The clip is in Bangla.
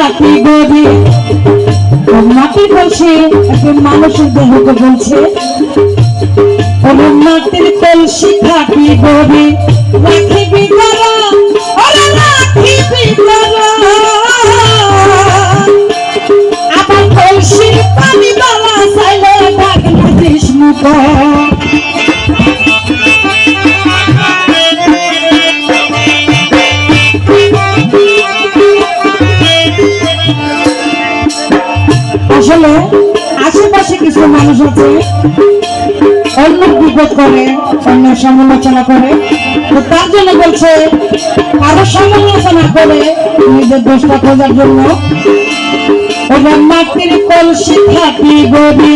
খাটি গরি মাটির কলসি একজন মানুষের দেহকে বলছে মাটির কলসি খাটি গরি রাখিবি গরা ওরে রাখিবি গরা আমার কলসির পানি বালা চাইলে ডাক না দিস মুখ আসলে আশেপাশে কিছু মানুষ আছে অন্য বিপদ করে অন্য সমালোচনা করে তো তার জন্য বলছে কারো সমালোচনা করে নিজের দোষটা খোঁজার জন্য ওরা মাটির কলসি খাটি গরি